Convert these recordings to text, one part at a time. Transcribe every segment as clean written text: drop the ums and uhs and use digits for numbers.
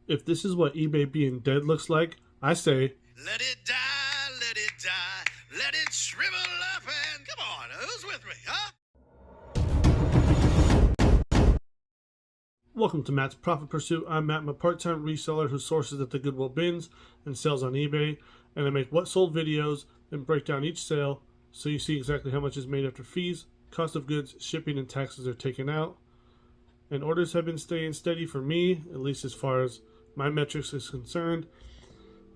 If this is what eBay being dead looks like, I say, let it die, let it die, let it shrivel up and come on, who's with me, huh? welcome to Matt's Profit Pursuit. I'm Matt, I'm a part-time reseller who sources at the Goodwill bins and sells on eBay, and I make what sold videos and break down each sale so you see exactly how much is made after fees, cost of goods, shipping, and taxes are taken out. And orders have been staying steady for me, at least as far as my metrics is concerned.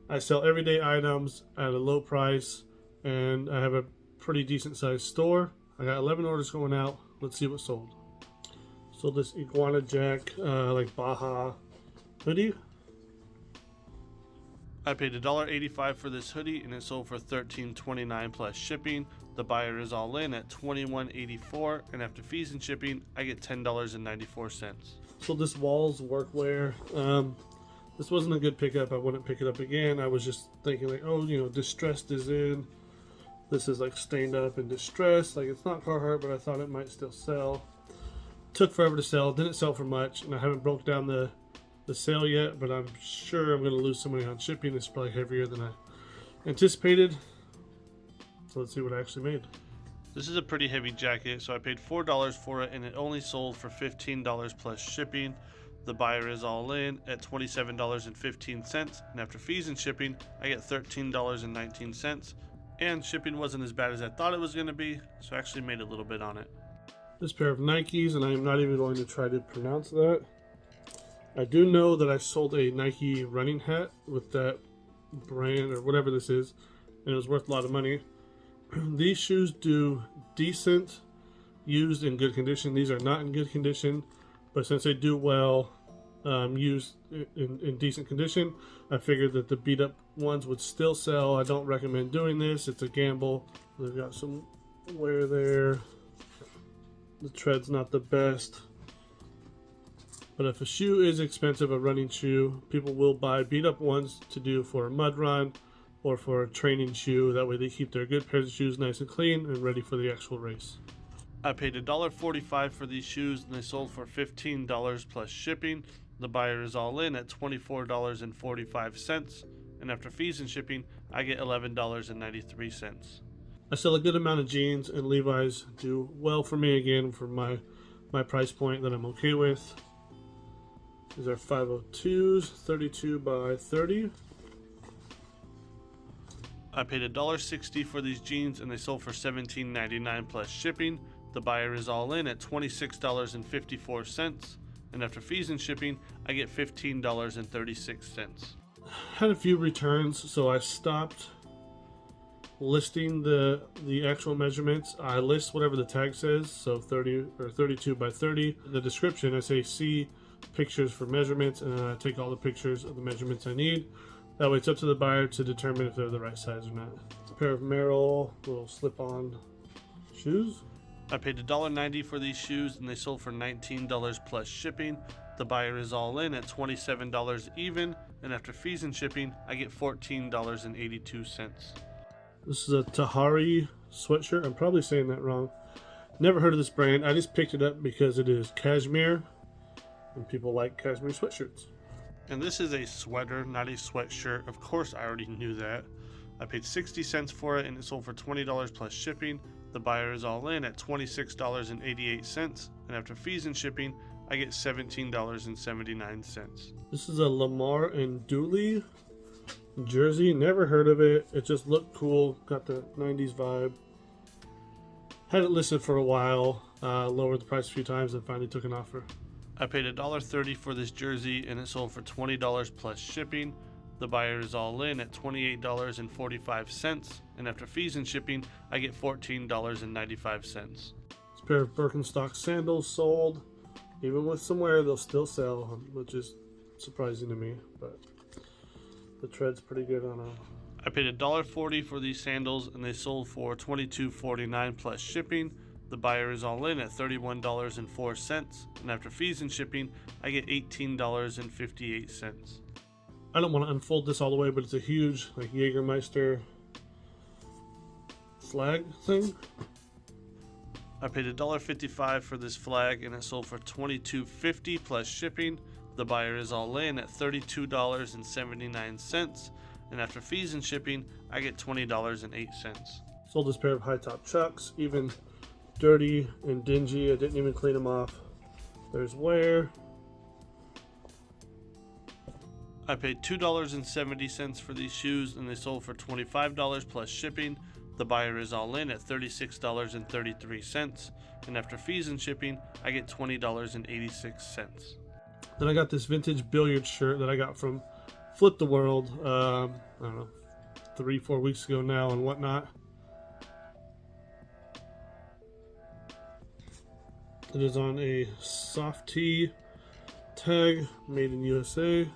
I sell everyday items at a low price, and I have a pretty decent sized store. I got 11 orders going out. Let's see what sold. So this Iguana Jack, like Baja hoodie. I paid $1.85 for this hoodie, and it sold for $13.29 plus shipping. The buyer is all in at $21.84, and after fees and shipping, I get $10.94. So this Walls workwear. This wasn't a good pickup. I wouldn't pick it up again. I was just thinking like, oh, you know, distressed is in. This is like stained up and distressed. Like, it's not Carhartt, but I thought it might still sell. Took forever to sell. Didn't sell for much, and I haven't broke down the sale yet, but I'm sure I'm going to lose some money on shipping. It's probably heavier than I anticipated. So let's see what I actually made. This is a pretty heavy jacket, so I paid $4 for it, and it only sold for $15 plus shipping. The buyer is all in at $27.15, and after fees and shipping, I get $13.19. And shipping wasn't as bad as I thought it was going to be, so I actually made a little bit on it. This pair of Nikes, and I am not even going to try to pronounce that. I do know that I sold a Nike running hat with that brand or whatever this is, and it was worth a lot of money. These shoes do decent, used in good condition. These are not in good condition, but since they do well, used in decent condition, I figured that the beat up ones would still sell. I don't recommend doing this. It's a gamble. They've got some wear there. The tread's not the best. But if a shoe is expensive, a running shoe, people will buy beat up ones to do for a mud run or for a training shoe. That way they keep their good pairs of shoes nice and clean and ready for the actual race. I paid $1.45 for these shoes, and they sold for $15 plus shipping. The buyer is all in at $24.45, and after fees and shipping, I get $11.93. I sell a good amount of jeans, and Levi's do well for me again for my price point that I'm okay with. These are 502s, 32 by 30. I paid $1.60 for these jeans, and they sold for $17.99 plus shipping. The buyer is all in at $26.54, and after fees and shipping, I get $15.36. Had a few returns, so I stopped listing the actual measurements. I list whatever the tag says, so 30 or 32 by 30. In the description, I say see pictures for measurements, and then I take all the pictures of the measurements I need. That way it's up to the buyer to determine if they're the right size or not. A pair of Merrell little slip-on shoes. I paid $1.90 for these shoes, and they sold for $19 plus shipping. The buyer is all in at $27 even, and after fees and shipping, I get $14.82. This is a Tahari sweatshirt. I'm probably saying that wrong. Never heard of this brand. I just picked it up because it is cashmere, and people like cashmere sweatshirts. And this is a sweater, not a sweatshirt. Of course, I already knew that. I paid 60 cents for it, and it sold for $20 plus shipping. The buyer is all in at $26.88, and after fees and shipping, I get $17.79. This is a Lamar and Dooley jersey. Never heard of it. It just looked cool. Got the 90s vibe. Had it listed for a while. Lowered the price a few times and finally took an offer. I paid $1.30 for this jersey, and it sold for $20 plus shipping. The buyer is all in at $28.45, and after fees and shipping, I get $14.95. This pair of Birkenstock sandals sold. Even with some wear, they'll still sell, which is surprising to me, but the tread's pretty good on them. I paid $1.40 for these sandals, and they sold for $22.49 plus shipping. The buyer is all in at $31.04, and after fees and shipping, I get $18.58. I don't want to unfold this all the way, but it's a huge, like, Jägermeister flag thing. I paid $1.55 for this flag, and it sold for $22.50 plus shipping. The buyer is all in at $32.79, and after fees and shipping, I get $20.08. Sold this pair of high top chucks, even dirty and dingy. I didn't even clean them off. There's wear. I paid $2.70 for these shoes, and they sold for $25 plus shipping. The buyer is all in at $36.33, and after fees and shipping, I get $20.86. Then I got this vintage billiard shirt that I got from Flip the World, I don't know, 3-4 weeks ago now and whatnot. It is on a soft tee tag, made in USA.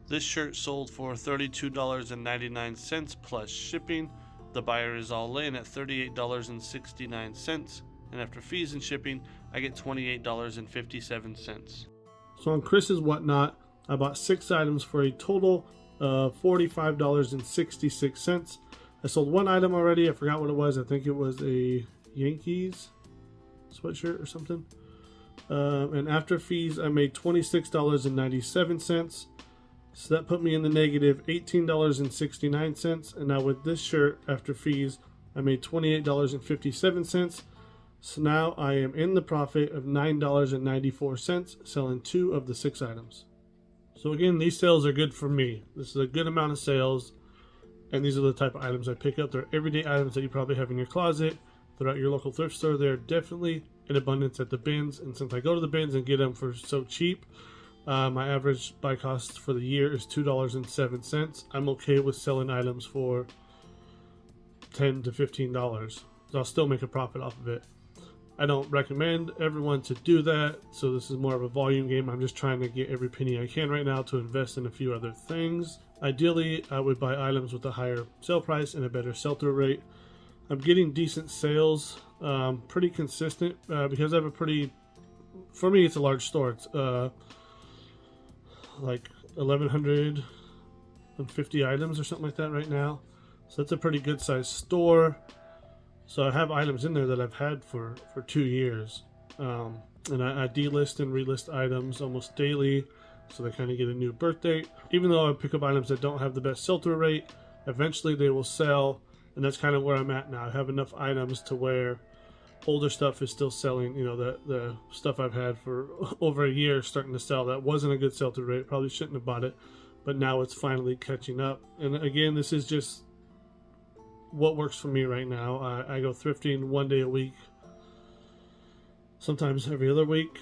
This shirt sold for $32.99 plus shipping. The buyer is all in at $38.69, and after fees and shipping, I get $28.57. So on Chris's Whatnot, I bought 6 items for a total of $45.66. I sold one item already. I forgot what it was. I think it was a Yankees sweatshirt or something. And after fees, I made $26.97. So that put me in the negative $18.69. And now with this shirt, after fees, I made $28.57. So now I am in the profit of $9.94, selling 2 of the 6 items. So again, these sales are good for me. This is a good amount of sales. And these are the type of items I pick up. They're everyday items that you probably have in your closet. They're at your local thrift store. They're definitely in abundance at the bins. And since I go to the bins and get them for so cheap, my average buy cost for the year is $2.07. I'm okay with selling items for $10 to $15. I'll still make a profit off of it. I don't recommend everyone to do that, so this is more of a volume game. I'm just trying to get every penny I can right now to invest in a few other things. Ideally, I would buy items with a higher sale price and a better sell-through rate. I'm getting decent sales, pretty consistent, because I have a pretty, for me it's a large store. It's like 1,150 items or something like that right now. So that's a pretty good sized store. So I have items in there that I've had for 2 years. And I delist and relist items almost daily, so they kind of get a new birth date. Even though I pick up items that don't have the best sell-through rate, eventually they will sell, and that's kind of where I'm at now. I have enough items to where older stuff is still selling. You know, the stuff I've had for over a year is starting to sell. That wasn't a good sell-through rate. Probably shouldn't have bought it, but now it's finally catching up. And again, this is just what works for me right now. I go thrifting 1 day a week, sometimes every other week.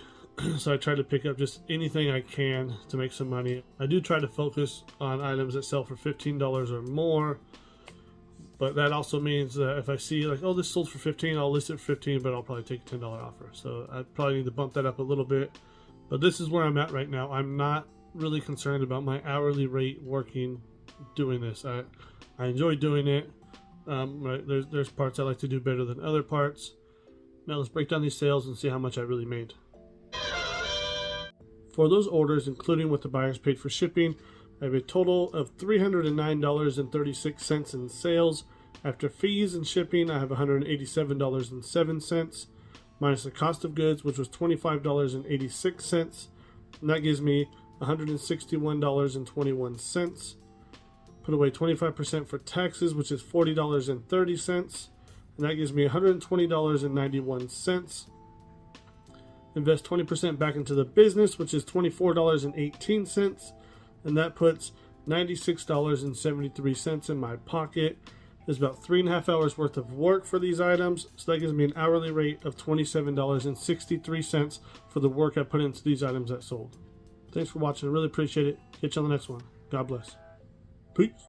So I try to pick up just anything I can to make some money. I do try to focus on items that sell for $15 or more, but that also means that if I see like, oh, this sold for $15, I'll list it for $15, but I'll probably take a $10 offer. So I probably need to bump that up a little bit. But this is where I'm at right now. I'm not really concerned about my hourly rate working doing this. I enjoy doing it. Right, there's parts I like to do better than other parts. Now let's break down these sales and see how much I really made. For those orders, including what the buyers paid for shipping, I have a total of $309.36 in sales. After fees and shipping, I have $187.07, minus the cost of goods, which was $25.86, and that gives me $161.21. Put away 25% for taxes, which is $40.30, and that gives me $120.91. Invest 20% back into the business, which is $24.18, and that puts $96.73 in my pocket. There's about 3.5 hours worth of work for these items, so that gives me an hourly rate of $27.63 for the work I put into these items that sold. Thanks for watching. I really appreciate it. Catch you on the next one. God bless. Peace.